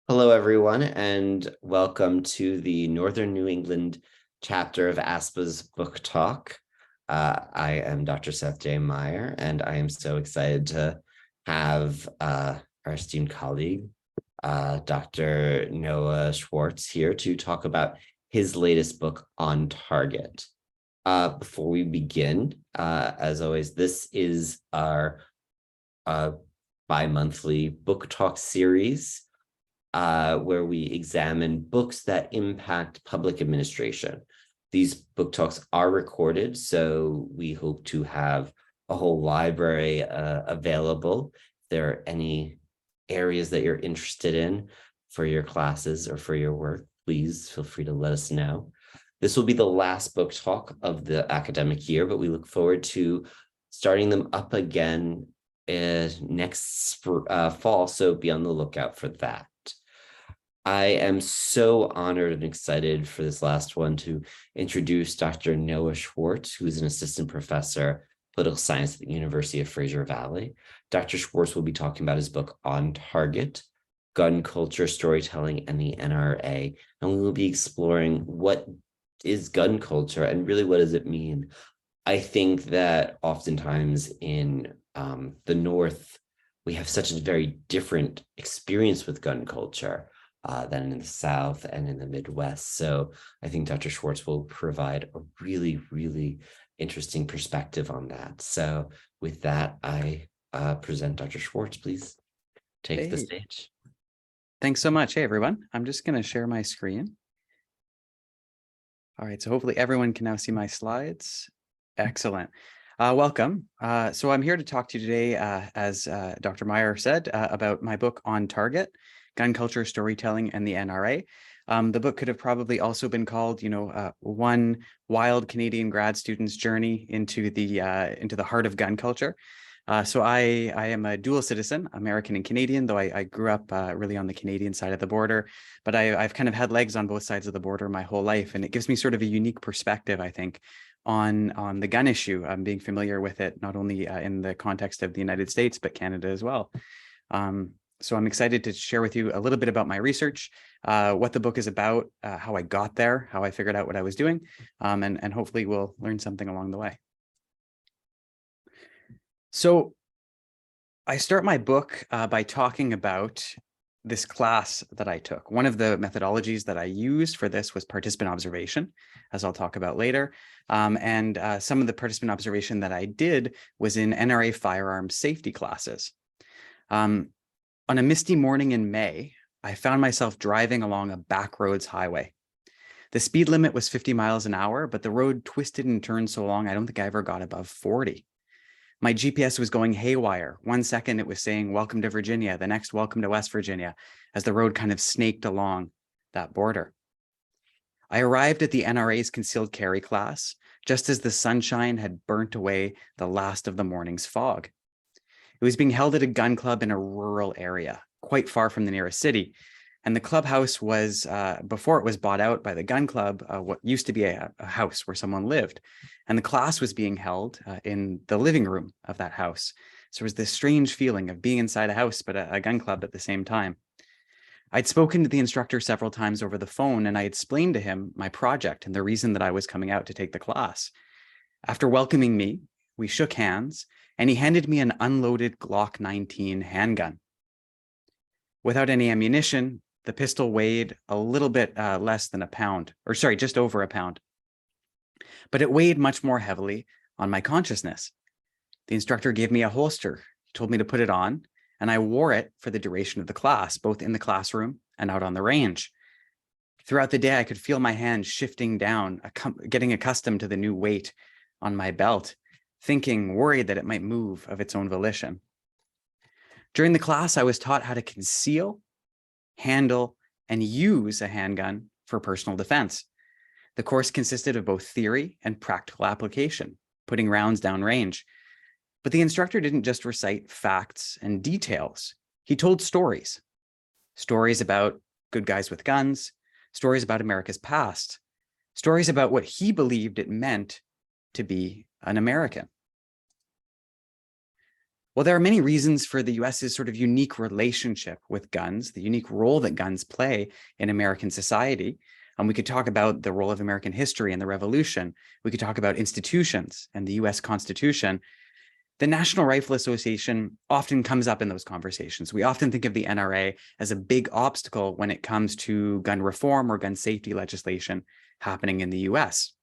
Hello, everyone, and welcome to the Northern New England chapter of ASPA's Book Talk. I am Dr. Seth J. Meyer, and I am so excited to have our esteemed colleague, Dr. Noah Schwartz, here to talk about his latest book, On Target. Before we begin, as always, this is our bi-monthly Book Talk series, where we examine books that impact public administration. These book talks are recorded, so we hope to have a whole library available. If there are any areas that you're interested in for your classes or for your work, please feel free to let us know. This will be the last book talk of the academic year, but we look forward to starting them up again next fall, so be on the lookout for that. I am so honored and excited for this last one to introduce Dr. Noah Schwartz, who is an assistant professor of political science at the University of Fraser Valley. Dr. Schwartz will be talking about his book On Target, Gun Culture, Storytelling, and the NRA. And we will be exploring what is gun culture and really what does it mean. I think that oftentimes in the North, we have such a very different experience with gun culture than in the South and in the Midwest. So I think Dr. Schwartz will provide a really, really interesting perspective on that. So with that, I present Dr. Schwartz. Please take the stage. Thanks so much. Hey, everyone. I'm just going to share my screen. All right, so hopefully everyone can now see my slides. Excellent. Welcome. So I'm here to talk to you today, as Dr. Meyer said, about my book On Target, Gun Culture, Storytelling, and the NRA. The book could have probably also been called, One Wild Canadian Grad Student's Journey into the Heart of Gun Culture. So I am a dual citizen, American and Canadian, though I grew up really on the Canadian side of the border, but I've kind of had legs on both sides of the border my whole life, and it gives me sort of a unique perspective, I think, on the gun issue. I'm being familiar with it, not only in the context of the United States, but Canada as well. So I'm excited to share with you a little bit about my research, what the book is about, how I got there, how I figured out what I was doing, and hopefully we'll learn something along the way. So I start my book by talking about this class that I took. One of the methodologies that I used for this was participant observation, as I'll talk about later. And some of the participant observation that I did was in NRA firearms safety classes. On a misty morning in May, I found myself driving along a backroads highway. The speed limit was 50 miles an hour, but the road twisted and turned so long, I don't think I ever got above 40. My GPS was going haywire. 1 second it was saying, welcome to Virginia. The next, welcome to West Virginia, as the road kind of snaked along that border. I arrived at the NRA's concealed carry class, just as the sunshine had burnt away the last of the morning's fog. It was being held at a gun club in a rural area, quite far from the nearest city. And the clubhouse was, before it was bought out by the gun club, what used to be a house where someone lived. And the class was being held in the living room of that house. So it was this strange feeling of being inside a house, but a gun club at the same time. I'd spoken to the instructor several times over the phone, and I explained to him my project and the reason that I was coming out to take the class. After welcoming me, we shook hands, and he handed me an unloaded Glock 19 handgun. Without any ammunition, the pistol weighed a little bit less than a pound, or sorry, just over a pound. But it weighed much more heavily on my consciousness. The instructor gave me a holster. He told me to put it on, and I wore it for the duration of the class, both in the classroom and out on the range. Throughout the day, I could feel my hand shifting down, getting accustomed to the new weight on my belt, worried that it might move of its own volition. During the class, I was taught how to conceal, handle, and use a handgun for personal defense. The course consisted of both theory and practical application, putting rounds down range. But the instructor didn't just recite facts and details. He told stories. Stories about good guys with guns, stories about America's past, stories about what he believed it meant to be an American. Well, there are many reasons for the US's sort of unique relationship with guns, the unique role that guns play in American society. We could talk about the role of American history and the Revolution. We could talk about institutions and the US Constitution. The National Rifle Association often comes up in those conversations. We often think of the NRA as a big obstacle when it comes to gun reform or gun safety legislation happening in the US.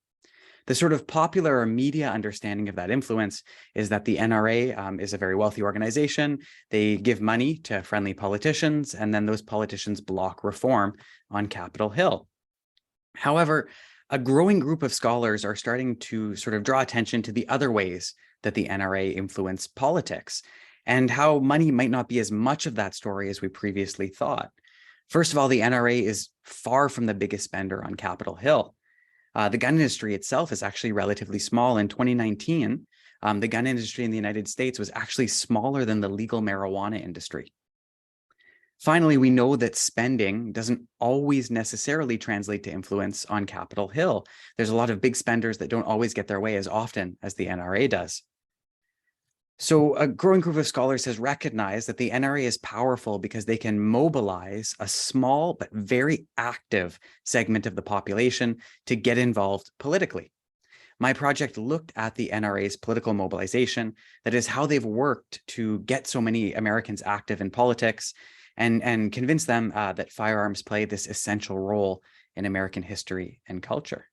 The sort of popular or media understanding of that influence is that the NRA is a very wealthy organization. They give money to friendly politicians, and then those politicians block reform on Capitol Hill. However, a growing group of scholars are starting to sort of draw attention to the other ways that the NRA influence politics and how money might not be as much of that story as we previously thought. First of all, the NRA is far from the biggest spender on Capitol Hill. The gun industry itself is actually relatively small. In 2019, the gun industry in the United States was actually smaller than the legal marijuana industry. Finally, we know that spending doesn't always necessarily translate to influence on Capitol Hill. There's a lot of big spenders that don't always get their way as often as the NRA does. So a growing group of scholars has recognized that the NRA is powerful because they can mobilize a small but very active segment of the population to get involved politically. My project looked at the NRA's political mobilization, that is how they've worked to get so many Americans active in politics and convince them that firearms play this essential role in American history and culture.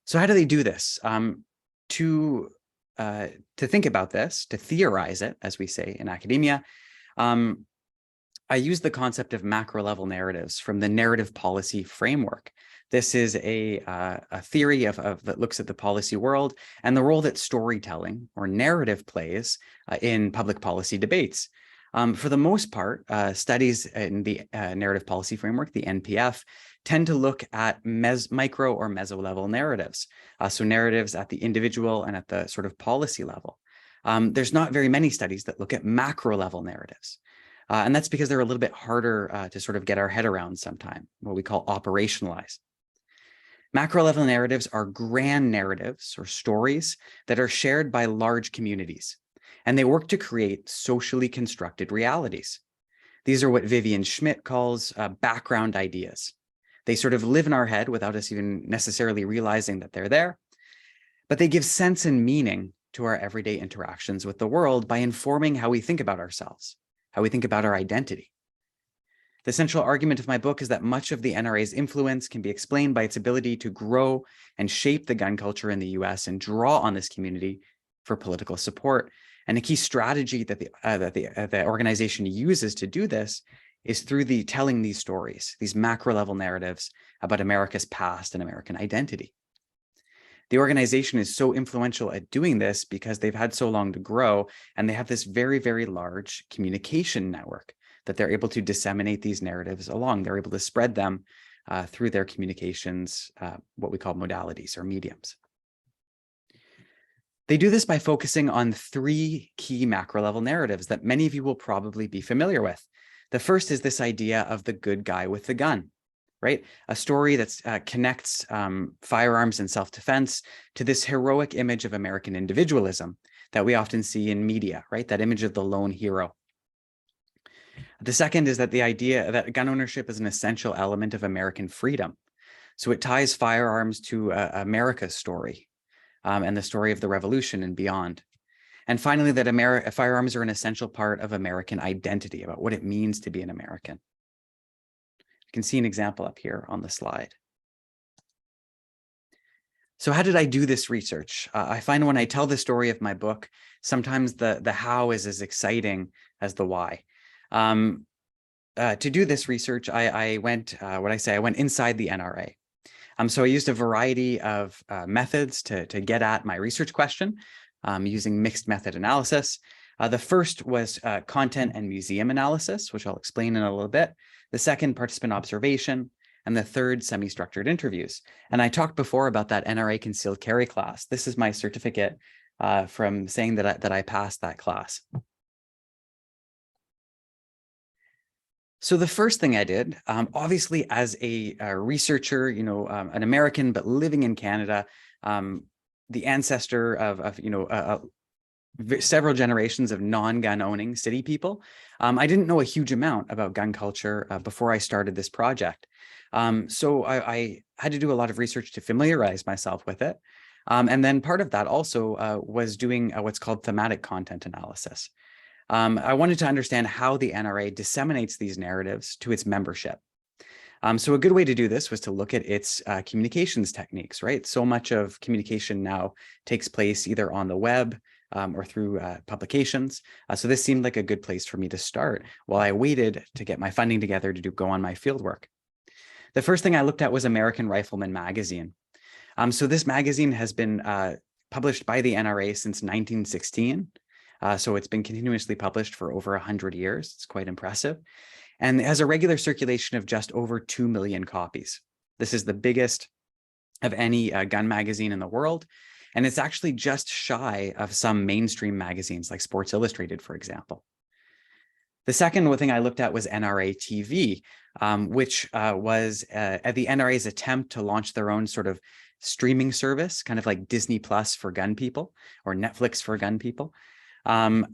So how do they do this? To think about this, to theorize it, as we say in academia, I use the concept of macro-level narratives from the narrative policy framework. This is a theory that looks at the policy world and the role that storytelling or narrative plays in public policy debates. For the most part, studies in the narrative policy framework, the NPF, tend to look at micro or meso-level narratives. So narratives at the individual and at the sort of policy level. There's not very many studies that look at macro-level narratives. And that's because they're a little bit harder to sort of get our head around sometime, what we call operationalize. Macro-level narratives are grand narratives or stories that are shared by large communities, and they work to create socially constructed realities. These are what Vivian Schmidt calls background ideas. They sort of live in our head without us even necessarily realizing that they're there, but they give sense and meaning to our everyday interactions with the world by informing how we think about ourselves, how we think about our identity. The central argument of my book is that much of the NRA's influence can be explained by its ability to grow and shape the gun culture in the US and draw on this community for political support. And a key strategy that the organization uses to do this is through telling these stories, these macro-level narratives about America's past and American identity. The organization is so influential at doing this because they've had so long to grow, and they have this very, very large communication network that they're able to disseminate these narratives along. They're able to spread them through their communications, what we call modalities or mediums. They do this by focusing on three key macro-level narratives that many of you will probably be familiar with. The first is this idea of the good guy with the gun, right? A story that connects firearms and self-defense to this heroic image of American individualism that we often see in media, right? That image of the lone hero. The second is that the idea that gun ownership is an essential element of American freedom. So it ties firearms to America's story and the story of the Revolution and beyond. And finally, that firearms are an essential part of American identity, about what it means to be an American. You can see an example up here on the slide. So how did I do this research? I find when I tell the story of my book, sometimes the how is as exciting as the why. To do this research, I went inside the NRA. So I used a variety of methods to get at my research question using mixed method analysis. The first was content and museum analysis, which I'll explain in a little bit. The second, participant observation. And the third, semi-structured interviews. And I talked before about that NRA concealed carry class. This is my certificate from saying that I passed that class. So the first thing I did, obviously as a researcher, an American, but living in Canada, the ancestor of several generations of non-gun owning city people. I didn't know a huge amount about gun culture before I started this project. So I had to do a lot of research to familiarize myself with it. And then part of that also was doing what's called thematic content analysis. I wanted to understand how the NRA disseminates these narratives to its membership. So a good way to do this was to look at its communications techniques, right? So much of communication now takes place either on the web or through publications. So this seemed like a good place for me to start while I waited to get my funding together to go on my fieldwork. The first thing I looked at was American Rifleman magazine. So this magazine has been published by the NRA since 1916. So it's been continuously published for over 100 years. It's quite impressive. And it has a regular circulation of just over 2 million copies. This is the biggest of any gun magazine in the world. And it's actually just shy of some mainstream magazines like Sports Illustrated, for example. The second thing I looked at was NRA TV, which was at the NRA's attempt to launch their own sort of streaming service, kind of like Disney Plus for gun people or Netflix for gun people. While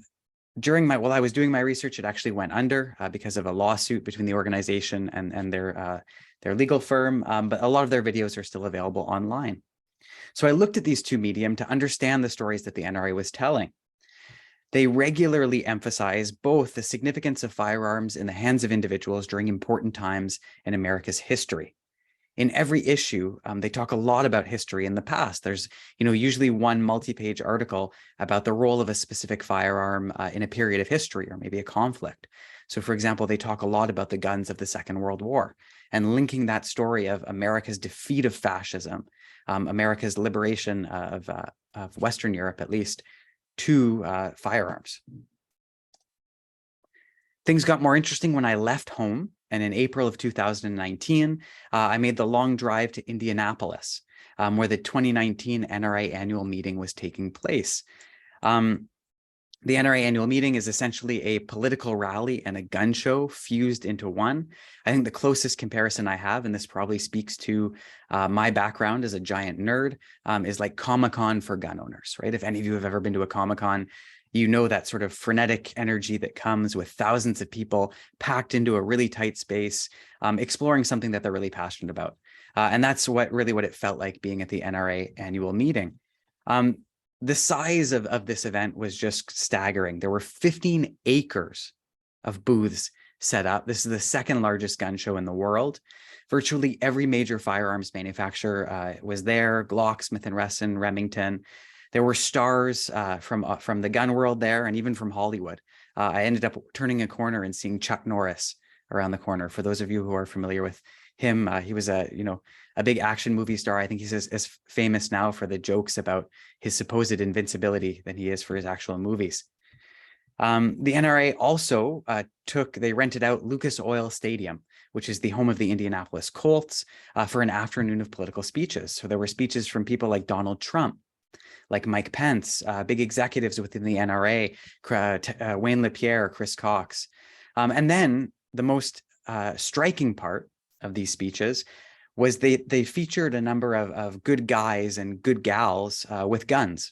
I was doing my research, it actually went under because of a lawsuit between the organization and their legal firm, but a lot of their videos are still available online. So I looked at these two medium to understand the stories that the NRA was telling. They regularly emphasize both the significance of firearms in the hands of individuals during important times in America's history. In every issue, they talk a lot about history in the past. There's, usually one multi-page article about the role of a specific firearm in a period of history or maybe a conflict. So, for example, they talk a lot about the guns of the Second World War and linking that story of America's defeat of fascism, America's liberation of Western Europe, at least, to firearms. Things got more interesting when I left home. And in April of 2019, I made the long drive to Indianapolis, where the 2019 NRA annual meeting was taking place. The NRA annual meeting is essentially a political rally and a gun show fused into one. I think the closest comparison I have, and this probably speaks to my background as a giant nerd, is like Comic-Con for gun owners, right? If any of you have ever been to a Comic-Con, you know that sort of frenetic energy that comes with thousands of people packed into a really tight space, exploring something that they're really passionate about. And that's what it felt like being at the NRA annual meeting. The size of this event was just staggering. There were 15 acres of booths set up. This is the second largest gun show in the world. Virtually every major firearms manufacturer was there: Glock, Smith & Wesson, Remington. There were stars from the gun world there, and even from Hollywood. I ended up turning a corner and seeing Chuck Norris around the corner. For those of you who are familiar with him, he was a big action movie star. I think he's as famous now for the jokes about his supposed invincibility than he is for his actual movies. The NRA also they rented out Lucas Oil Stadium, which is the home of the Indianapolis Colts, for an afternoon of political speeches. So there were speeches from people like Donald Trump, like Mike Pence, big executives within the NRA, Wayne LaPierre, Chris Cox. And then the most striking part of these speeches was they featured a number of good guys and good gals with guns.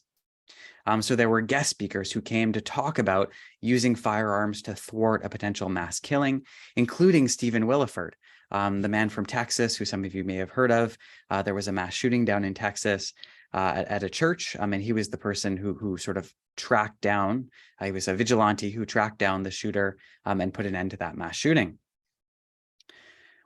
So there were guest speakers who came to talk about using firearms to thwart a potential mass killing, including Stephen Williford, the man from Texas, who some of you may have heard of. There was a mass shooting down in Texas at a church, and he was the person who sort of tracked down, he was a vigilante who tracked down the shooter and put an end to that mass shooting.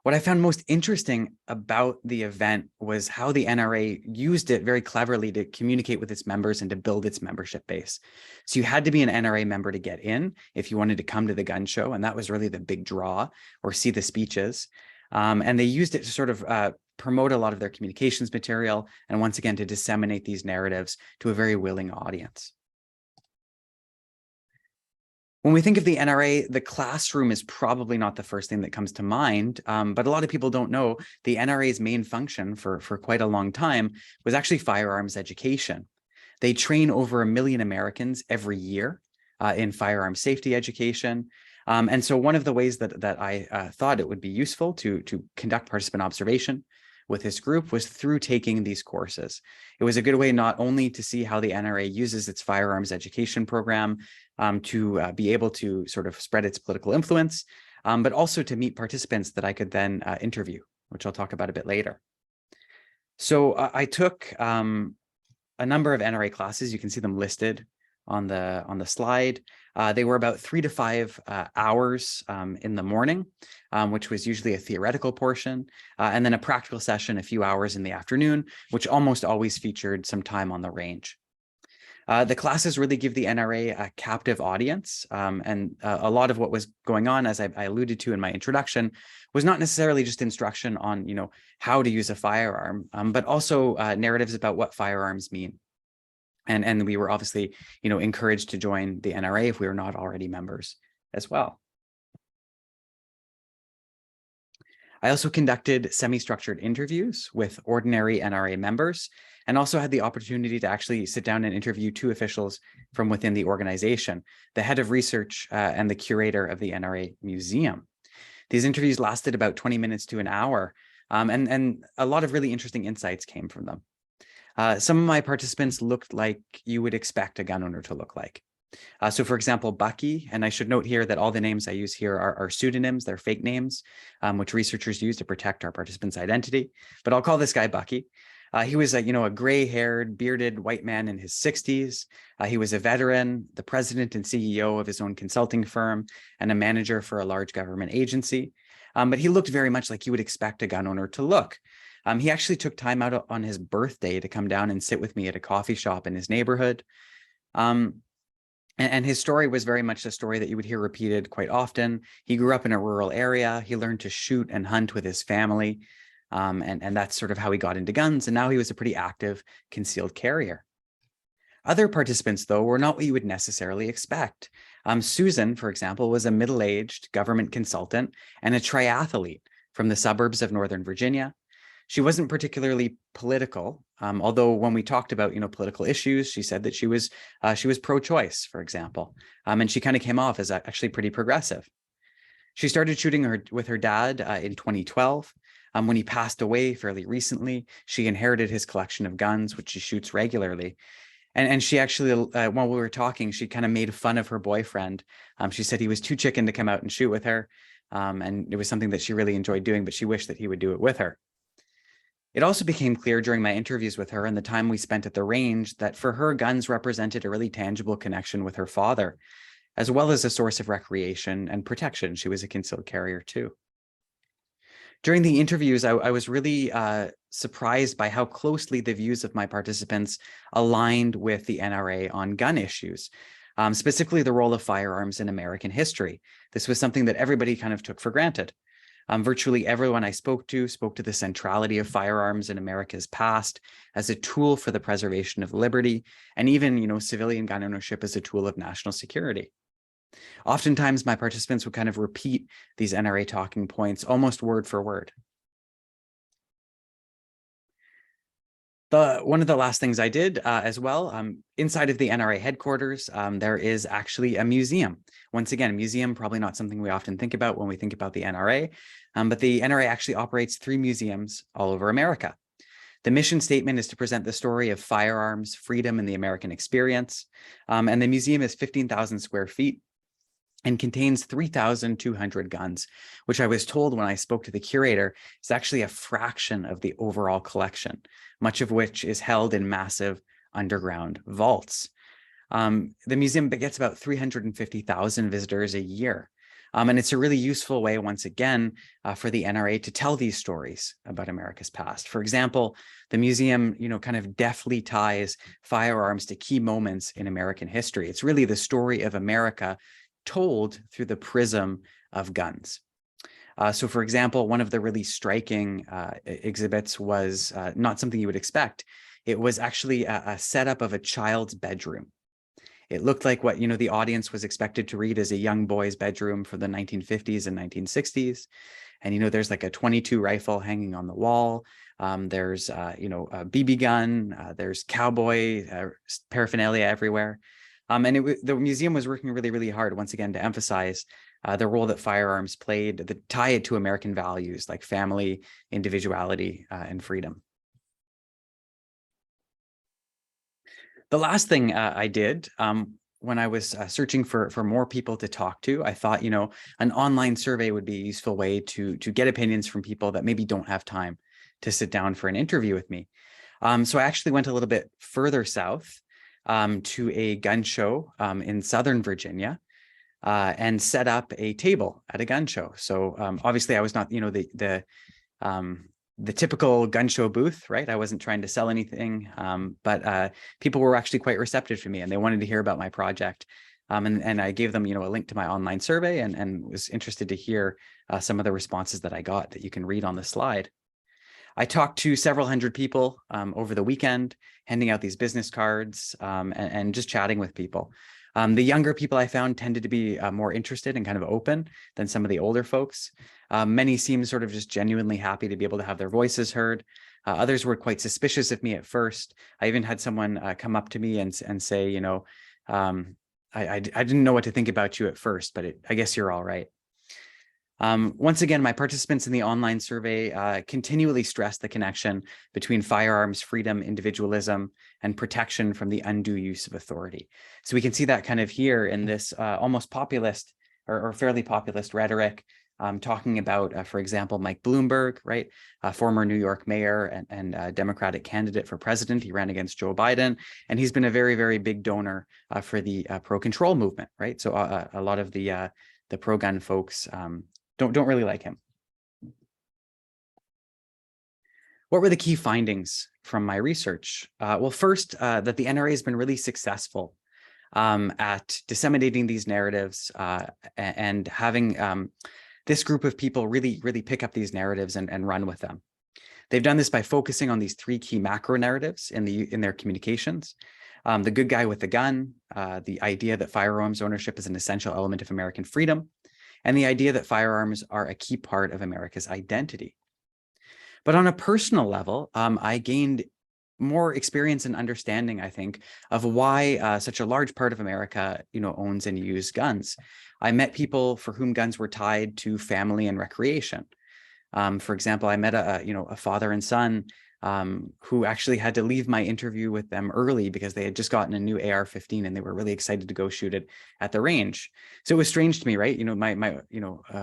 What I found most interesting about the event was how the NRA used it very cleverly to communicate with its members and to build its membership base. So you had to be an NRA member to get in if you wanted to come to the gun show, and that was really the big draw, or see the speeches. And they used it to sort of promote a lot of their communications material, and once again, to disseminate these narratives to a very willing audience. When we think of the NRA, the classroom is probably not the first thing that comes to mind, but a lot of people don't know the NRA's main function for quite a long time was actually firearms education. They train over 1 million Americans every year in firearms safety education. And so one of the ways that I thought it would be useful to conduct participant observation with this group was through taking these courses. It was a good way not only to see how the NRA uses its firearms education program to be able to sort of spread its political influence, but also to meet participants that I could then interview, which I'll talk about a bit later. So I took a number of NRA classes. You can see them listed on the slide. They were about 3 to 5 hours in the morning, which was usually a theoretical portion, and then a practical session a few hours in the afternoon, which almost always featured some time on the range. The classes really give the NRA a captive audience, and a lot of what was going on, as I alluded to in my introduction, was not necessarily just instruction on, how to use a firearm, but also narratives about what firearms mean. And we were obviously, encouraged to join the NRA if we were not already members as well. I also conducted semi-structured interviews with ordinary NRA members, and also had the opportunity to actually sit down and interview 2 officials from within the organization, the head of research and the curator of the NRA Museum. These interviews lasted about 20 minutes to an hour, and a lot of really interesting insights came from them. Some of my participants looked like you would expect a gun owner to look like. So for example, Bucky, and I should note here that all the names I use here are pseudonyms, they're fake names, which researchers use to protect our participants' identity. But I'll call this guy Bucky. He was a gray-haired, bearded white man in his 60s. He was a veteran, the president and CEO of his own consulting firm, and a manager for a large government agency. But he looked very much like you would expect a gun owner to look. He actually took time out on his birthday to come down and sit with me at a coffee shop in his neighborhood. And his story was very much a story that you would hear repeated quite often. He grew up in a rural area. He learned to shoot and hunt with his family. And that's sort of how he got into guns. And now he was a pretty active concealed carrier. Other participants, though, were not what you would necessarily expect. Susan, for example, was a middle-aged government consultant and a triathlete from the suburbs of Northern Virginia. She wasn't particularly political, although when we talked about, political issues, she said that she was pro-choice, for example, and she kind of came off as actually pretty progressive. She started shooting with her dad in 2012. When he passed away fairly recently, she inherited his collection of guns, which she shoots regularly. And she actually, while we were talking, she kind of made fun of her boyfriend. She said he was too chicken to come out and shoot with her, and it was something that she really enjoyed doing, but she wished that he would do it with her. It also became clear during my interviews with her and the time we spent at the range that for her, guns represented a really tangible connection with her father, as well as a source of recreation and protection. She was a concealed carrier too. During the interviews, I was really surprised by how closely the views of my participants aligned with the NRA on gun issues, specifically the role of firearms in American history. This was something that everybody kind of took for granted. Virtually everyone I spoke to the centrality of firearms in America's past as a tool for the preservation of liberty, and even, civilian gun ownership as a tool of national security. Oftentimes, my participants would kind of repeat these NRA talking points almost word for word. One of the last things I did as well, inside of the NRA headquarters, there is actually a museum. Once again, a museum, probably not something we often think about when we think about the NRA, but the NRA actually operates 3 museums all over America. The mission statement is to present the story of firearms, freedom, and the American experience. And the museum is 15,000 square feet and contains 3,200 guns, which I was told when I spoke to the curator is actually a fraction of the overall collection, much of which is held in massive underground vaults. The museum gets about 350,000 visitors a year. And it's a really useful way, once again, for the NRA to tell these stories about America's past. For example, the museum, kind of deftly ties firearms to key moments in American history. It's really the story of America told through the prism of guns. So for example, one of the really striking exhibits was not something you would expect. It was actually a setup of a child's bedroom. It looked like what, the audience was expected to read as a young boy's bedroom for the 1950s and 1960s. And, there's like a .22 rifle hanging on the wall. There's, a BB gun. There's cowboy paraphernalia everywhere. And the museum was working really, really hard, once again, to emphasize the role that firearms played, tie it to American values like family, individuality, and freedom. The last thing I did when I was searching for more people to talk to, I thought, an online survey would be a useful way to get opinions from people that maybe don't have time to sit down for an interview with me. So I actually went a little bit further south to a gun show in Southern Virginia and set up a table at a gun show. So obviously I was not, the typical gun show booth, right? I wasn't trying to sell anything, but people were actually quite receptive to me, and they wanted to hear about my project. And I gave them, a link to my online survey, and was interested to hear some of the responses that I got that you can read on the slide. I talked to several hundred people over the weekend, handing out these business cards and just chatting with people. The younger people I found tended to be more interested and kind of open than some of the older folks. Many seemed sort of just genuinely happy to be able to have their voices heard. Others were quite suspicious of me at first. I even had someone come up to me and say, I didn't know what to think about you at first, but I guess you're all right. Once again, my participants in the online survey continually stressed the connection between firearms, freedom, individualism, and protection from the undue use of authority. So we can see that kind of here in this almost populist or fairly populist rhetoric, talking about, for example, Mike Bloomberg, right, former New York mayor and Democratic candidate for president. He ran against Joe Biden, and he's been a very, very big donor for the pro-control movement, right? So a lot of the pro-gun folks don't really like him. What were the key findings from my research? Well, first, that the NRA has been really successful at disseminating these narratives and having this group of people really, really pick up these narratives and run with them. They've done this by focusing on these three key macro narratives in their communications. The good guy with the gun, the idea that firearms ownership is an essential element of American freedom, and the idea that firearms are a key part of America's identity. But on a personal level, I gained more experience and understanding, I think, of why such a large part of America, owns and uses guns. I met people for whom guns were tied to family and recreation. For example, I met a father and son who actually had to leave my interview with them early because they had just gotten a new AR-15 and they were really excited to go shoot it at the range. So it was strange to me, right? My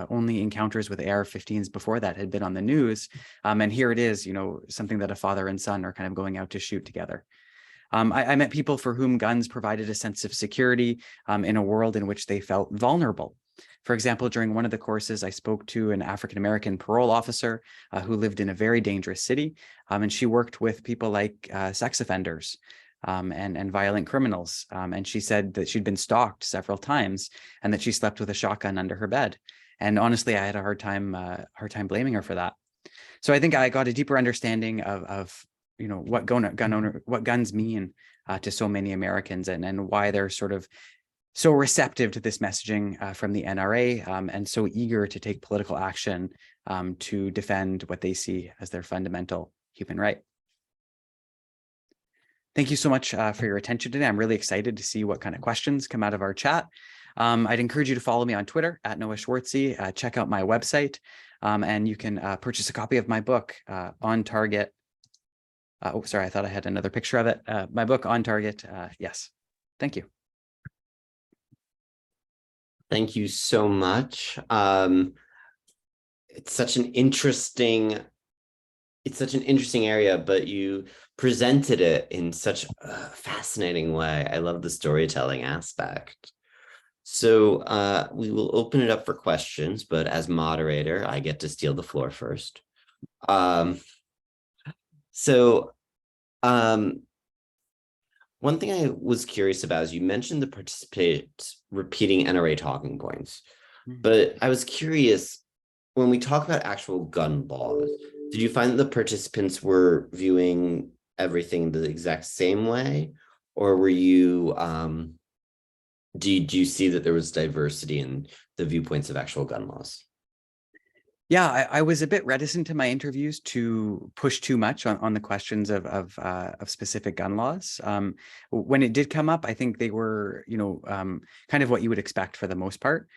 only encounters with AR-15s before that had been on the news, and here it is, something that a father and son are kind of going out to shoot together. I met people for whom guns provided a sense of security in a world in which they felt vulnerable. For example, during one of the courses, I spoke to an African-American parole officer who lived in a very dangerous city, and she worked with people like sex offenders and violent criminals. And she said that she'd been stalked several times and that she slept with a shotgun under her bed. And honestly, I had a hard time blaming her for that. So I think I got a deeper understanding of what guns mean to so many Americans and why they're sort of so receptive to this messaging from the NRA and so eager to take political action to defend what they see as their fundamental human right. Thank you so much for your attention today. I'm really excited to see what kind of questions come out of our chat. I'd encourage you to follow me on Twitter at Noah Schwartzy. Check out my website, and you can purchase a copy of my book, On Target. Oh, sorry, I thought I had another picture of it. My book, On Target. Yes, thank you. Thank you so much. It's such an interesting area, but you presented it in such a fascinating way. I love the storytelling aspect. So we will open it up for questions, but as moderator, I get to steal the floor first. One thing I was curious about is you mentioned the participants repeating NRA talking points, but I was curious, when we talk about actual gun laws, did you find that the participants were viewing everything the exact same way, or were you, did you see that there was diversity in the viewpoints of actual gun laws? Yeah, I was a bit reticent in my interviews to push too much on the questions of specific gun laws. When it did come up, I think they were, kind of what you would expect for the most part.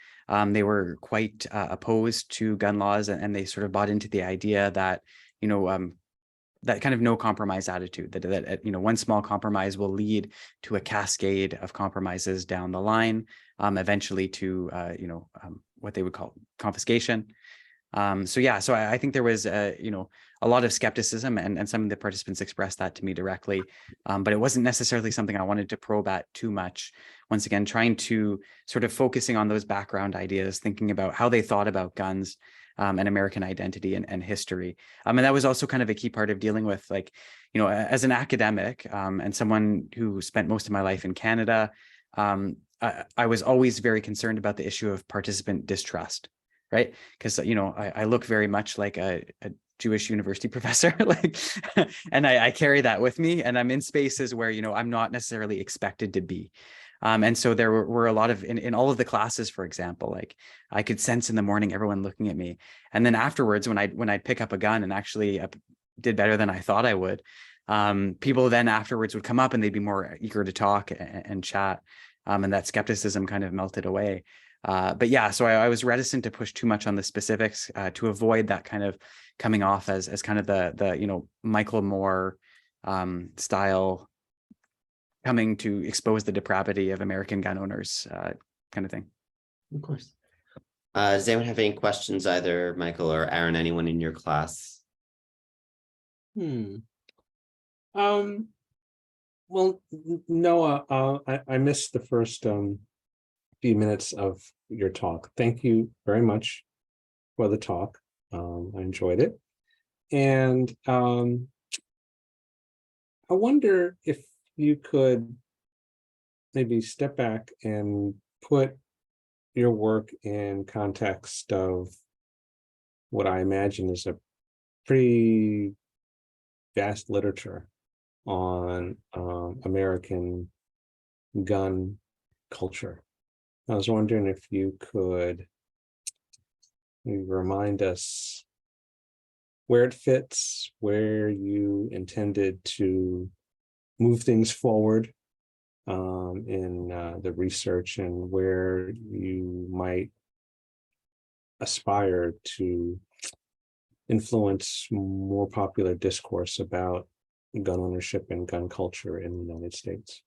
They were quite opposed to gun laws, and they sort of bought into the idea that, that kind of no compromise attitude, that one small compromise will lead to a cascade of compromises down the line, eventually to what they would call confiscation. So I think there was a lot of skepticism, and some of the participants expressed that to me directly, but it wasn't necessarily something I wanted to probe at too much. Once again, trying to sort of focusing on those background ideas, thinking about how they thought about guns, and American identity and history. And that was also kind of a key part of dealing with, like, as an academic, and someone who spent most of my life in Canada, I was always very concerned about the issue of participant distrust, right? Because, I look very much like a Jewish university professor, like, and I carry that with me, and I'm in spaces where, I'm not necessarily expected to be. And so there were a lot of, in all of the classes, for example, like I could sense in the morning everyone looking at me. And then afterwards, when I'd pick up a gun and actually did better than I thought I would, people then afterwards would come up and they'd be more eager to talk and chat. And that skepticism kind of melted away. But yeah, so I was reticent to push too much on the specifics, to avoid that kind of coming off as kind of the Michael Moore style, coming to expose the depravity of American gun owners, kind of thing. Of course. Does anyone have any questions, either Michael or Aaron, anyone in your class? Well, Noah, I missed the first few minutes of your talk. Thank you very much for the talk. I enjoyed it. And I wonder if you could maybe step back and put your work in context of what I imagine is a pretty vast literature on American gun culture. I was wondering if you could maybe remind us where it fits, where you intended to move things forward in the research, and where you might aspire to influence more popular discourse about gun ownership and gun culture in the United States.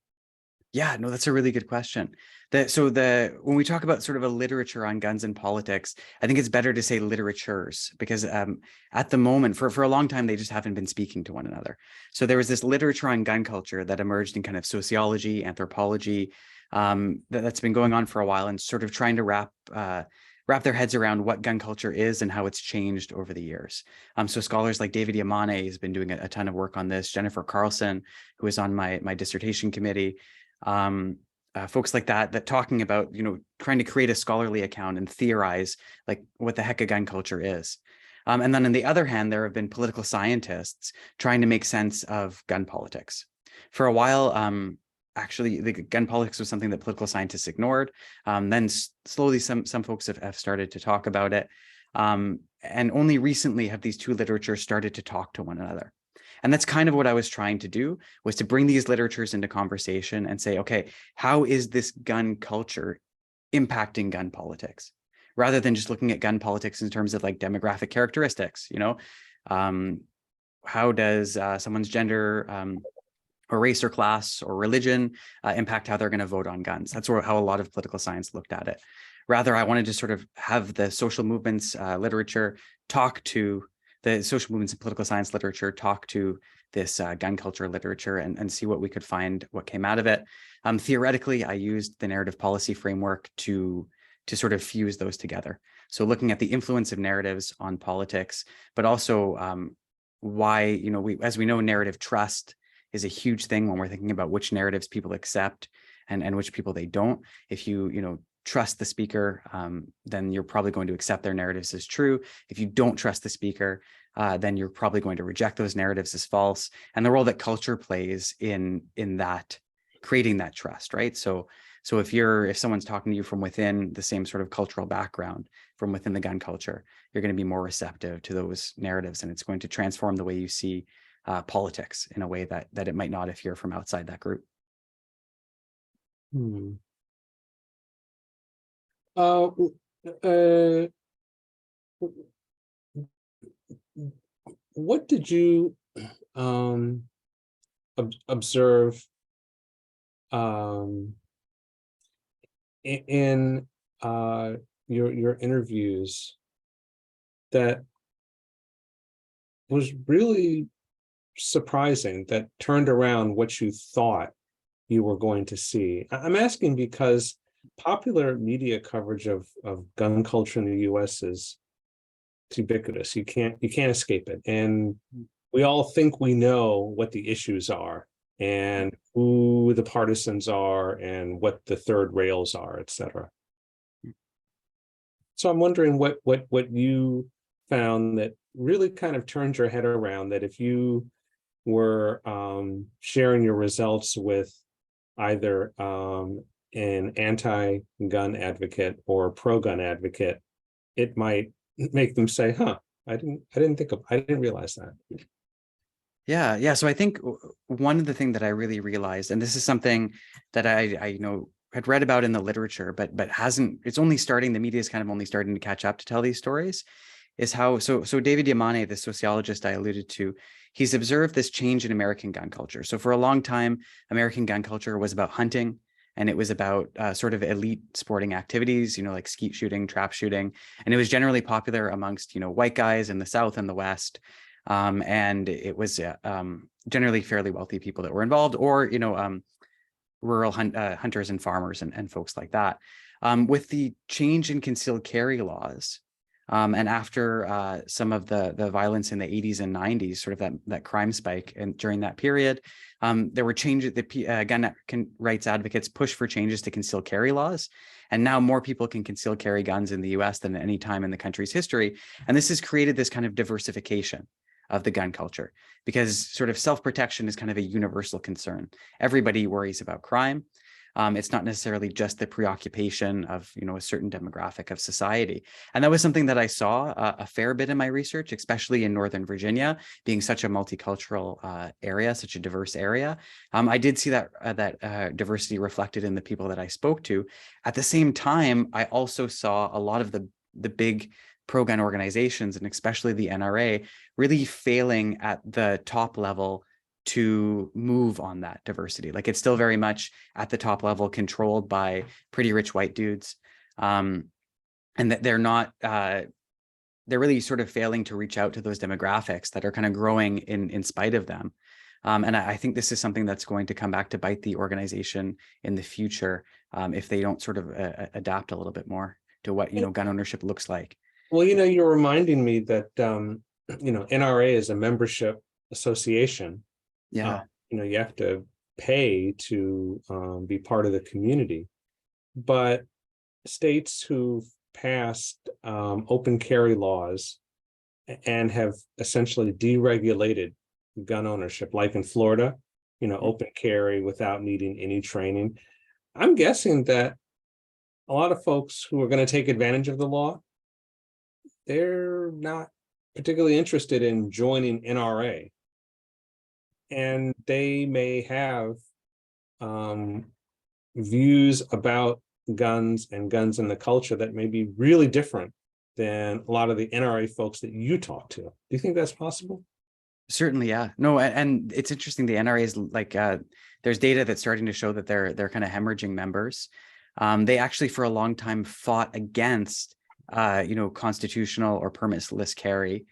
Yeah, no, that's a really good question. When we talk about sort of a literature on guns and politics, I think it's better to say literatures, because at the moment, for a long time, they just haven't been speaking to one another. So there was this literature on gun culture that emerged in kind of sociology, anthropology, that's been going on for a while, and sort of trying to wrap their heads around what gun culture is and how it's changed over the years. So scholars like David Yamane has been doing a ton of work on this. Jennifer Carlson, who is on my dissertation committee, folks like that talking about, trying to create a scholarly account and theorize like what the heck a gun culture is. And then on the other hand, there have been political scientists trying to make sense of gun politics. For a while, actually, the gun politics was something that political scientists ignored. Then slowly some folks have started to talk about it. And only recently have these two literatures started to talk to one another. And that's kind of what I was trying to do, was to bring these literatures into conversation and say, okay, how is this gun culture impacting gun politics? Rather than just looking at gun politics in terms of like demographic characteristics, how does someone's gender, or race or class or religion impact how they're going to vote on guns? That's how a lot of political science looked at it. Rather, I wanted to sort of have the social movements literature talk to the social movements and political science literature, talk to this gun culture literature, and see what we could find, what came out of it. Theoretically, I used the narrative policy framework to sort of fuse those together. So looking at the influence of narratives on politics, but also why, as we know, narrative trust is a huge thing when we're thinking about which narratives people accept and which people they don't. If you trust the speaker, then you're probably going to accept their narratives as true. If you don't trust the speaker, then you're probably going to reject those narratives as false. And the role that culture plays in that, creating that trust, right? So So if someone's talking to you from within the same sort of cultural background, from within the gun culture, you're going to be more receptive to those narratives, and it's going to transform the way you see politics in a way that it might not if you're from outside that group. What did you observe in your interviews that was really surprising, that turned around what you thought you were going to see? I'm asking because popular media coverage of gun culture in the US is ubiquitous. You can't escape it. And we all think we know what the issues are and who the partisans are and what the third rails are, et cetera. So I'm wondering what you found that really kind of turned your head around, that if you were sharing your results with either an anti-gun advocate or pro-gun advocate, it might make them say, "Huh, I didn't realize that." Yeah. So I think one of the things that I really realized, and this is something that I had read about in the literature, but it's only starting, the media is kind of only starting to catch up to tell these stories, is how, so David Yamane, the sociologist I alluded to, he's observed this change in American gun culture. So for a long time, American gun culture was about hunting, and it was about sort of elite sporting activities, like skeet shooting, trap shooting. And it was generally popular amongst, white guys in the South and the West. And it was generally fairly wealthy people that were involved, or, rural hunters and farmers and folks like that. With the change in concealed carry laws, and after some of the violence in the 80s and 90s, sort of that crime spike, and during that period, there were changes. The gun rights advocates pushed for changes to concealed carry laws, and now more people can conceal carry guns in the U.S. than at any time in the country's history. And this has created this kind of diversification of the gun culture, because sort of self-protection is kind of a universal concern. Everybody worries about crime. It's not necessarily just the preoccupation of, a certain demographic of society. And that was something that I saw a fair bit in my research, especially in Northern Virginia, being such a multicultural area, such a diverse area. I did see that diversity reflected in the people that I spoke to. At the same time, I also saw a lot of the big pro-gun organizations, and especially the NRA, really failing at the top level to move on that diversity. Like, it's still very much at the top level controlled by pretty rich white dudes. And that they're really sort of failing to reach out to those demographics that are kind of growing in spite of them. And I think this is something that's going to come back to bite the organization in the future, if they don't sort of adapt a little bit more to what, gun ownership looks like. Well, you're reminding me that, NRA is a membership association. Yeah. You have to pay to be part of the community. But states who've passed open carry laws and have essentially deregulated gun ownership, like in Florida, open carry without needing any training. I'm guessing that a lot of folks who are going to take advantage of the law, they're not particularly interested in joining NRA. And they may have views about guns and guns in the culture that may be really different than a lot of the NRA folks that you talk to. Do you think that's possible? Certainly, yeah. No, and it's interesting. The NRA is like, there's data that's starting to show that they're kind of hemorrhaging members. They actually, for a long time, fought against, constitutional or permitless carry,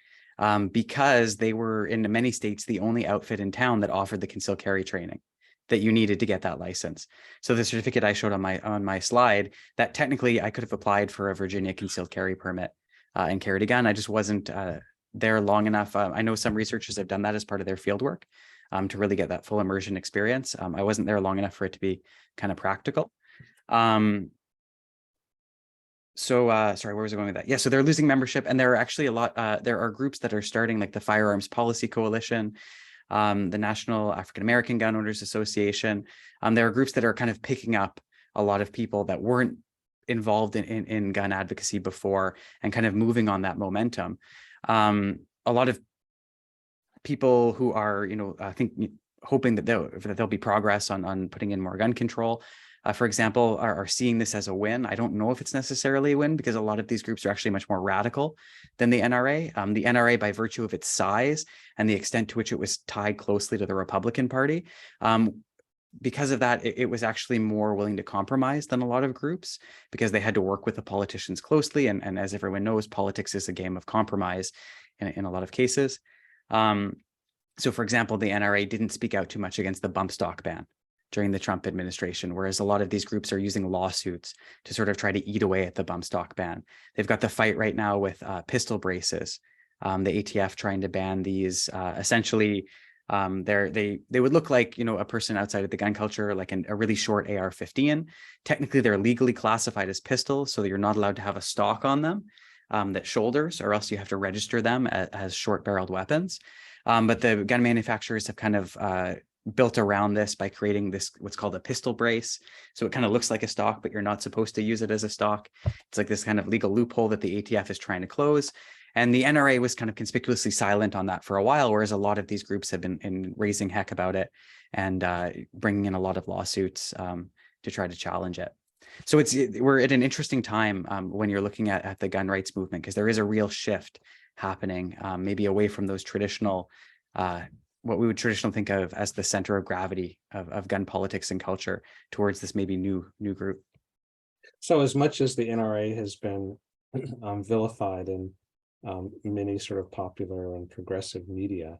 because they were, in many states, the only outfit in town that offered the concealed carry training that you needed to get that license. So the certificate I showed on my slide, that technically I could have applied for a Virginia concealed carry permit and carried a gun. I just wasn't there long enough. I know some researchers have done that as part of their field work to really get that full immersion experience. I wasn't there long enough for it to be kind of practical. So sorry, where was I going with that? Yeah, so they're losing membership, and there are actually a lot, there are groups that are starting, like the Firearms Policy Coalition, the National African American Gun Owners Association. There are groups that are kind of picking up a lot of people that weren't involved in gun advocacy before, and kind of moving on that momentum. A lot of people who are, I think, hoping that there'll be progress on putting in more gun control, for example, are seeing this as a win. I don't know if it's necessarily a win, because a lot of these groups are actually much more radical than the NRA. The NRA, by virtue of its size and the extent to which it was tied closely to the Republican Party, because of that, it was actually more willing to compromise than a lot of groups, because they had to work with the politicians closely. And as everyone knows, politics is a game of compromise in a lot of cases. So, for example, the NRA didn't speak out too much against the bump stock ban during the Trump administration, whereas a lot of these groups are using lawsuits to sort of try to eat away at the bump stock ban. They've got the fight right now with pistol braces, the ATF trying to ban these. Essentially, they would look like, a person outside of the gun culture, like a really short AR-15. Technically, they're legally classified as pistols, so that you're not allowed to have a stock on them that shoulders, or else you have to register them as short-barreled weapons. But the gun manufacturers have kind of built around this by creating this, what's called a pistol brace. So it kind of looks like a stock, but you're not supposed to use it as a stock. It's like this kind of legal loophole that the ATF is trying to close. And the NRA was kind of conspicuously silent on that for a while, whereas a lot of these groups have been raising heck about it and bringing in a lot of lawsuits to try to challenge it. So we're at an interesting time when you're looking at the gun rights movement, because there is a real shift happening, maybe away from those traditional, what we would traditionally think of as the center of gravity of gun politics and culture, towards this maybe new group. So as much as the NRA has been vilified in many sort of popular and progressive media,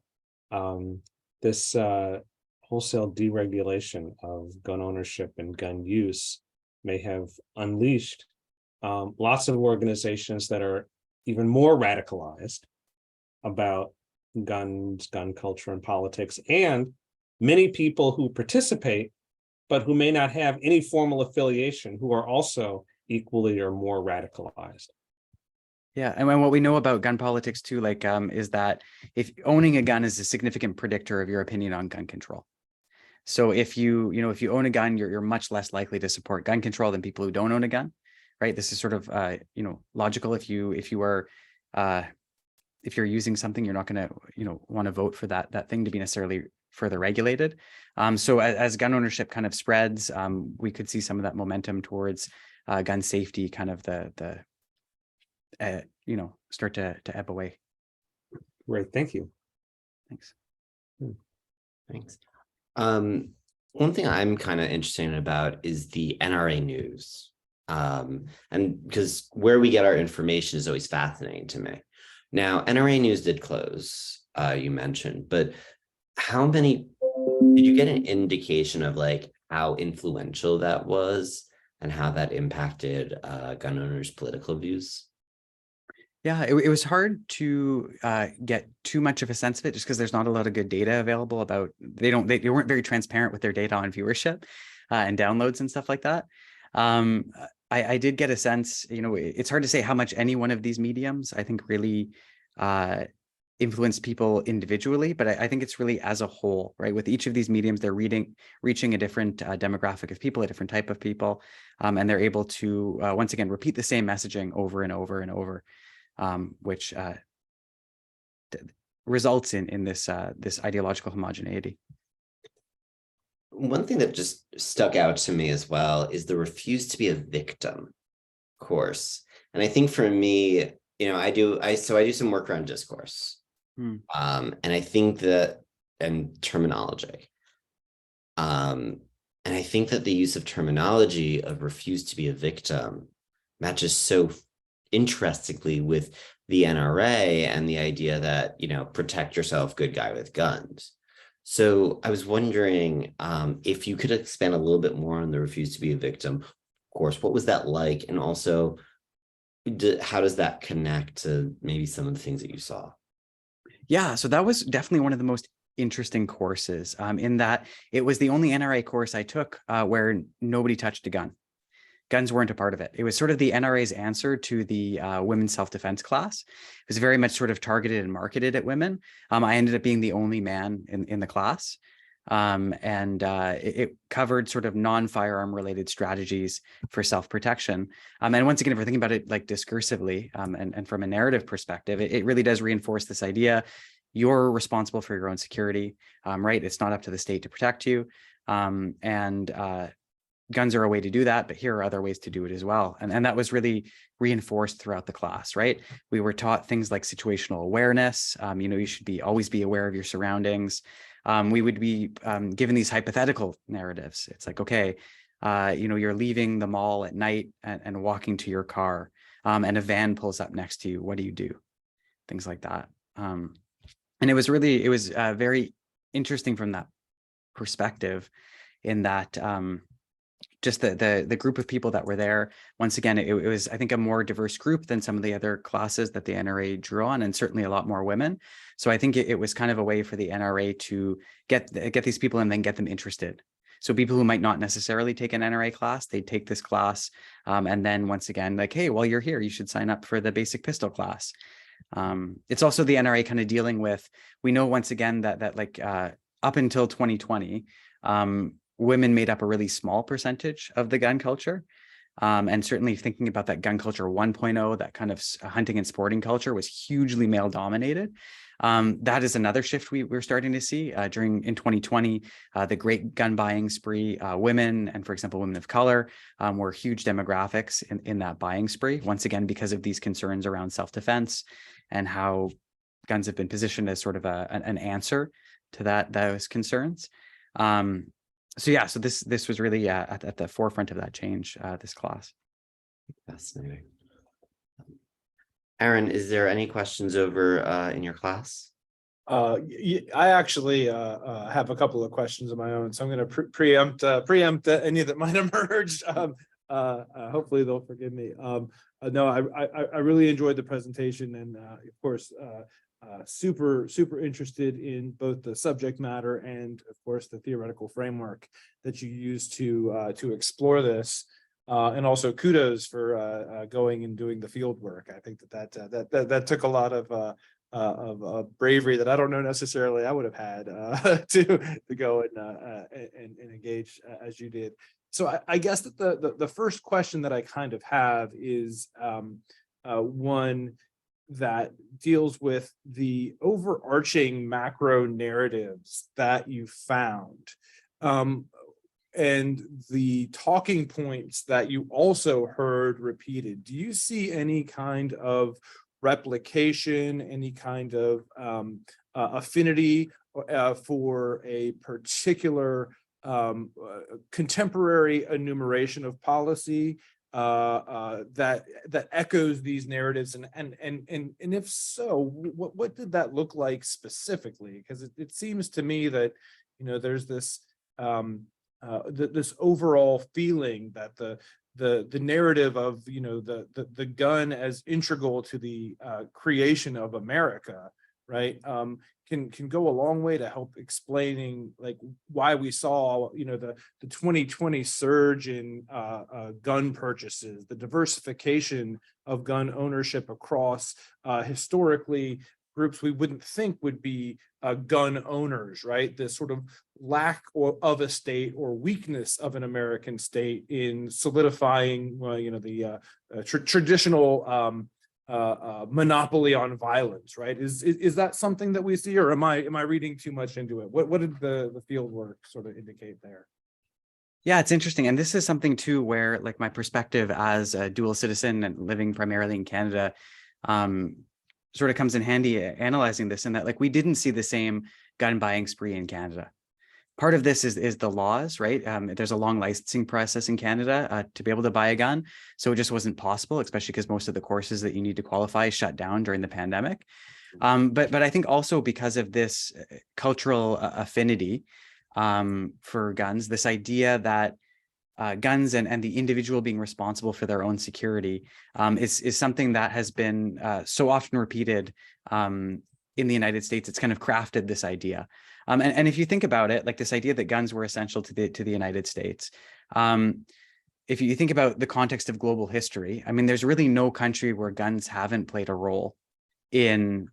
this wholesale deregulation of gun ownership and gun use may have unleashed lots of organizations that are even more radicalized about guns, gun culture, and politics, and many people who participate, but who may not have any formal affiliation, who are also equally or more radicalized. Yeah, and what we know about gun politics too, is that if owning a gun is a significant predictor of your opinion on gun control. So if you own a gun, you're much less likely to support gun control than people who don't own a gun, right? This is sort of logical. If you're using something, you're not going to want to vote for that thing to be necessarily further regulated. So as gun ownership kind of spreads, we could see some of that momentum towards gun safety, kind of the start to ebb away. Great, thank you. Thanks. Thanks. One thing I'm kind of interested about is the NRA news. And because where we get our information is always fascinating to me. Now, NRA news did close, you mentioned, but did you get an indication of how influential that was and how that impacted gun owners' political views? Yeah, it was hard to get too much of a sense of it, just because there's not a lot of good data available about. They weren't very transparent with their data on viewership and downloads and stuff like that. I did get a sense, it's hard to say how much any one of these mediums, I think, really influenced people individually, but I think it's really as a whole, right? With each of these mediums, they're reaching a different demographic of people, a different type of people, and they're able to, once again, repeat the same messaging over and over and over. Which results in this ideological homogeneity. One thing that just stuck out to me as well is the refuse to be a victim course. And I think for me, I do some work around discourse. And I think and terminology. And I think that the use of terminology of refuse to be a victim matches so interestingly with the NRA and the idea that, protect yourself, good guy with guns. So I was wondering if you could expand a little bit more on the refuse to be a victim. Of course, what was that like? And also, how does that connect to maybe some of the things that you saw? Yeah, so that was definitely one of the most interesting courses, in that it was the only NRA course I took where nobody touched a gun. Guns weren't a part of it. It was sort of the NRA's answer to the women's self-defense class. It was very much sort of targeted and marketed at women. I ended up being the only man in the class. It covered sort of non-firearm related strategies for self-protection. And once again, if we're thinking about it like discursively and from a narrative perspective, it really does reinforce this idea: you're responsible for your own security, right? It's not up to the state to protect you. Guns are a way to do that, but here are other ways to do it as well. And that was really reinforced throughout the class, right? We were taught things like situational awareness. You should always be aware of your surroundings. We would be given these hypothetical narratives. It's like, okay, you're leaving the mall at night and walking to your car, and a van pulls up next to you. What do you do? Things like that. And it was very interesting from that perspective, in that just the group of people that were there. Once again, it was, I think, a more diverse group than some of the other classes that the NRA drew on, and certainly a lot more women. So I think it was kind of a way for the NRA to get these people and then get them interested. So people who might not necessarily take an NRA class, they take this class, and then once again, like, hey, while you're here, you should sign up for the basic pistol class. It's also the NRA kind of dealing with, we know once again that like up until 2020, women made up a really small percentage of the gun culture. And certainly thinking about that gun culture 1.0, that kind of hunting and sporting culture was hugely male dominated. That is another shift we're starting to see in 2020, the great gun buying spree. Women, and for example, women of color, were huge demographics in that buying spree, once again, because of these concerns around self-defense and how guns have been positioned as sort of an answer to those concerns. So this was really at the forefront of that change, this class. Fascinating. Aaron, is there any questions over in your class? I actually have a couple of questions of my own, so I'm going to preempt any that might emerge. Hopefully they'll forgive me. No, I really enjoyed the presentation, and of course, super interested in both the subject matter and, of course, the theoretical framework that you use to explore this. And also kudos for going and doing the field work. I think that took a lot of bravery that I don't know necessarily I would have had to go and engage as you did. So I guess that the first question that I kind of have is one that deals with the overarching macro narratives that you found, and the talking points that you also heard repeated. Do you see any kind of replication, any kind of affinity for a particular contemporary enumeration of policy that echoes these narratives, and if so, what did that look like specifically? Because it seems to me that there's this this overall feeling that the narrative of the gun as integral to the creation of America, right, can go a long way to help explaining like why we saw the 2020 surge in gun purchases, the diversification of gun ownership across historically groups we wouldn't think would be gun owners, right? This sort of lack of a state or weakness of an American state in solidifying, the traditional monopoly on violence, right? Is that something that we see, or am I reading too much into it? What did the field work sort of indicate there? Yeah, it's interesting. And this is something too, where like my perspective as a dual citizen and living primarily in Canada, sort of comes in handy analyzing this, in that like we didn't see the same gun buying spree in Canada. Part of this is the laws, right? There's a long licensing process in Canada to be able to buy a gun. So it just wasn't possible, especially because most of the courses that you need to qualify shut down during the pandemic. But I think also because of this cultural affinity for guns, this idea that guns and the individual being responsible for their own security is something that has been so often repeated in the United States. It's kind of crafted this idea. And if you think about it, like this idea that guns were essential to the United States, if you think about the context of global history, I mean, there's really no country where guns haven't played a role in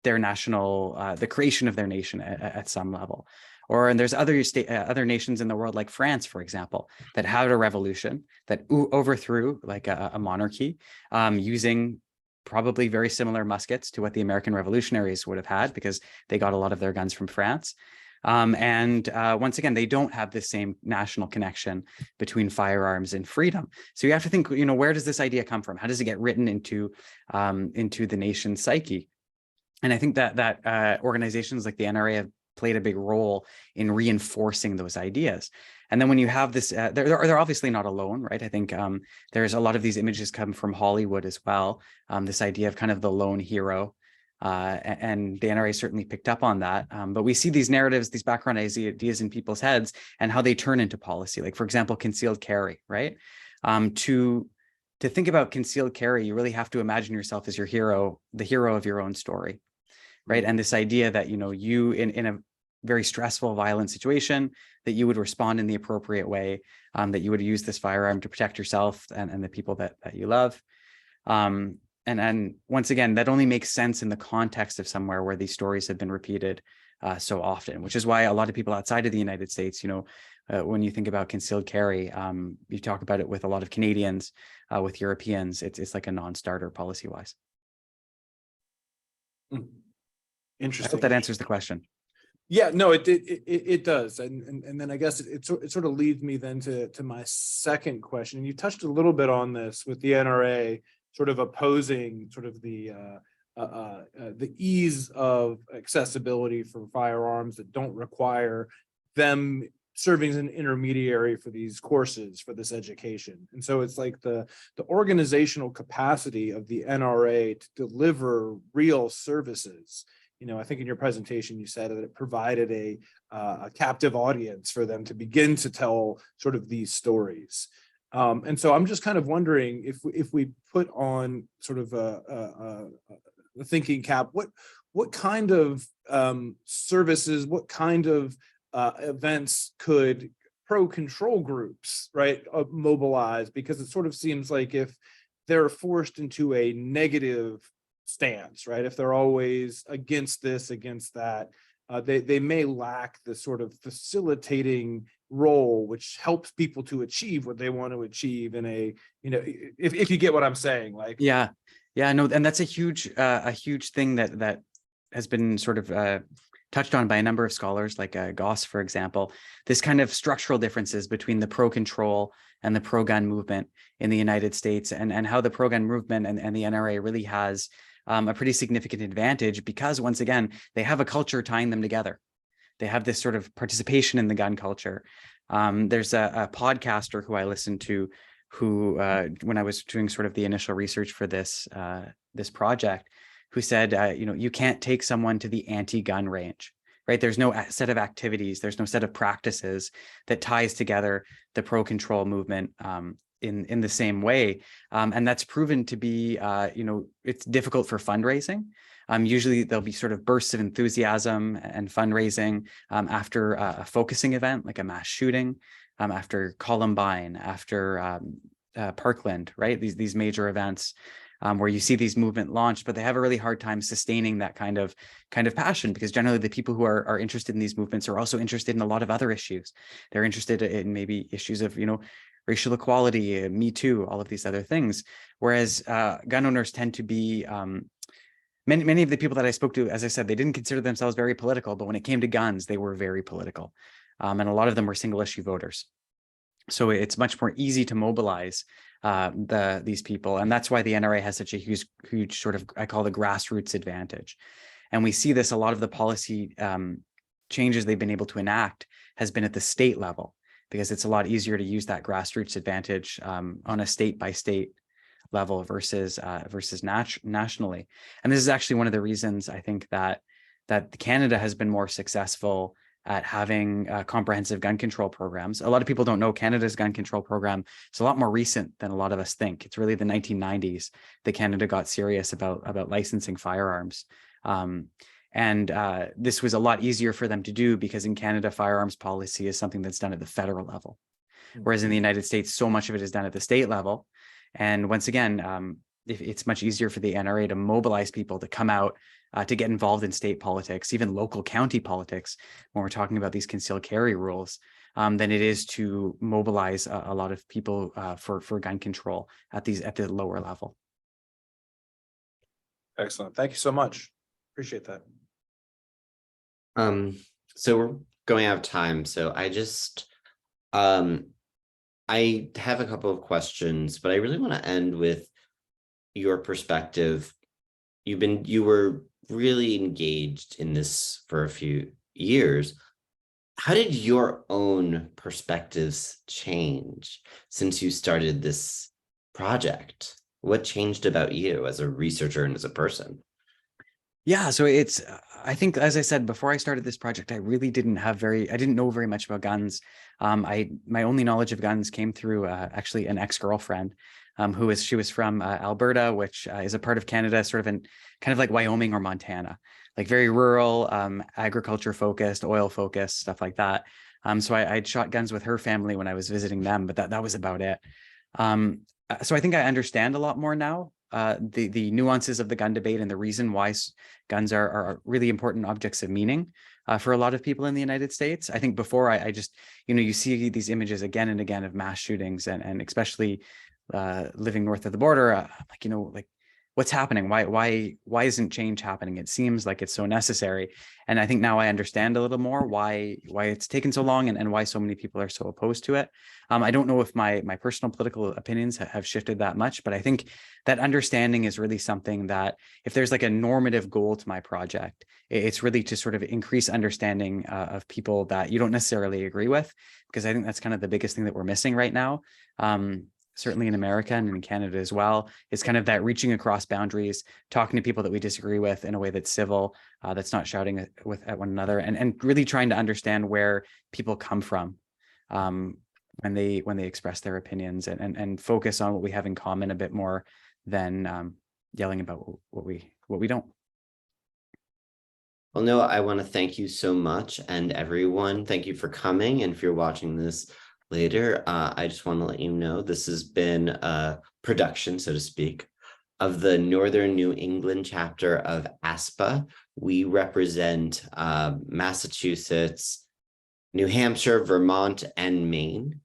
their national, the creation of their nation at some level. And there's other nations in the world, like France, for example, that had a revolution that overthrew like a monarchy using probably very similar muskets to what the American revolutionaries would have had, because they got a lot of their guns from France. Once again, they don't have the same national connection between firearms and freedom. So you have to think, where does this idea come from? How does it get written into the nation's psyche? And I think that organizations like the NRA have played a big role in reinforcing those ideas. And then when you have this, they're obviously not alone, right? I think there's a lot of these images come from Hollywood as well. This idea of kind of the lone hero. And the NRA certainly picked up on that. But we see these narratives, these background ideas in people's heads and how they turn into policy. Like, for example, concealed carry, right? To think about concealed carry, you really have to imagine yourself as your hero, the hero of your own story, right? And this idea that, you in a very stressful, violent situation, that you would respond in the appropriate way, that you would use this firearm to protect yourself and the people that you love. And once again, that only makes sense in the context of somewhere where these stories have been repeated so often, which is why a lot of people outside of the United States, when you think about concealed carry, you talk about it with a lot of Canadians, with Europeans, it's like a non-starter policy-wise. Interesting. I hope that answers the question. Yeah, no, it does, and then I guess it sort of leads me then to my second question. You touched a little bit on this with the NRA sort of opposing sort of the ease of accessibility for firearms that don't require them serving as an intermediary for these courses, for this education. And so it's like the organizational capacity of the NRA to deliver real services. I think in your presentation, you said that it provided a captive audience for them to begin to tell sort of these stories. And so I'm just kind of wondering if we put on sort of a thinking cap, what kind of services, what kind of events could pro-control groups, right, mobilize? Because it sort of seems like if they're forced into a negative stance, right, if they're always against this, against that, they may lack the sort of facilitating role which helps people to achieve what they want to achieve in a, if you get what I'm saying, like. No, and that's a huge thing that has been sort of touched on by a number of scholars, like Goss, for example, this kind of structural differences between the pro-control and the pro-gun movement in the United States, and how the pro-gun movement and the NRA really has a pretty significant advantage, because once again, they have a culture tying them together. They have this sort of participation in the gun culture. There's a podcaster who I listened to who, when I was doing sort of the initial research for this project, who said, you can't take someone to the anti-gun range, right? There's no set of activities, there's no set of practices that ties together the pro-control movement in the same way. And that's proven to be, it's difficult for fundraising. Usually there'll be sort of bursts of enthusiasm and fundraising after a focusing event, like a mass shooting, after Columbine, after Parkland, right? These major events where you see these movement launched, but they have a really hard time sustaining that kind of passion, because generally the people who are interested in these movements are also interested in a lot of other issues. They're interested in maybe issues of, racial equality, Me Too, all of these other things. Whereas gun owners tend to be, many of the people that I spoke to, as I said, they didn't consider themselves very political, but when it came to guns, they were very political. And a lot of them were single issue voters. So it's much more easy to mobilize these people. And that's why the NRA has such a huge sort of, I call the grassroots advantage. And we see this, a lot of the policy changes they've been able to enact has been at the state level, because it's a lot easier to use that grassroots advantage on a state by state level versus nationally. And this is actually one of the reasons I think that Canada has been more successful at having comprehensive gun control programs. A lot of people don't know Canada's gun control program is a lot more recent than a lot of us think. It's really the 1990s that Canada got serious about licensing firearms. This was a lot easier for them to do because in Canada, firearms policy is something that's done at the federal level. Whereas in the United States, so much of it is done at the state level. And once again, it's much easier for the NRA to mobilize people to come out to get involved in state politics, even local county politics, when we're talking about these concealed carry rules, than it is to mobilize a lot of people for gun control at the lower level. Excellent. Thank you so much. Appreciate that. So we're going out of time. So I just, I have a couple of questions, but I really want to end with your perspective. You were really engaged in this for a few years. How did your own perspectives change since you started this project? What changed about you as a researcher and as a person? Yeah, so I think, as I said, before I started this project, I really didn't know very much about guns. My only knowledge of guns came through actually an ex-girlfriend she was from Alberta, which is a part of Canada, sort of kind of like Wyoming or Montana, like very rural, agriculture focused, oil focused, stuff like that. So I'd shot guns with her family when I was visiting them, but that was about it. So I think I understand a lot more now, the nuances of the gun debate and the reason why guns are really important objects of meaning for a lot of people in the United States. I think before I just, you see these images again and again of mass shootings and especially living north of the border, like what's happening? Why isn't change happening? It seems like it's so necessary. And I think now I understand a little more why it's taken so long and why so many people are so opposed to it. I don't know if my personal political opinions have shifted that much, but I think that understanding is really something that, if there's like a normative goal to my project, it's really to sort of increase understanding of people that you don't necessarily agree with, because I think that's kind of the biggest thing that we're missing right now. Certainly in America and in Canada as well, is kind of that reaching across boundaries, talking to people that we disagree with in a way that's civil, that's not shouting at one another, and really trying to understand where people come from when they express their opinions, and focus on what we have in common a bit more than yelling about what we don't. Well, Noah, I want to thank you so much, and everyone, thank you for coming. And if you're watching this later, I just want to let you know this has been a production, so to speak, of the Northern New England chapter of ASPA. We represent Massachusetts, New Hampshire, Vermont, and Maine.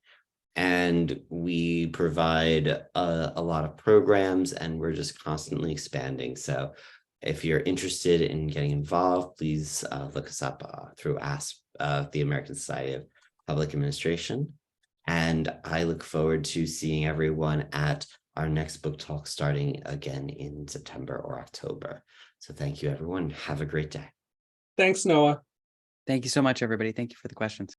And we provide a lot of programs, and we're just constantly expanding. So if you're interested in getting involved, please look us up through ASPA, the American Society of Public Administration. And I look forward to seeing everyone at our next book talk starting again in September or October. So thank you, everyone. Have a great day. Thanks, Noah. Thank you so much, everybody. Thank you for the questions.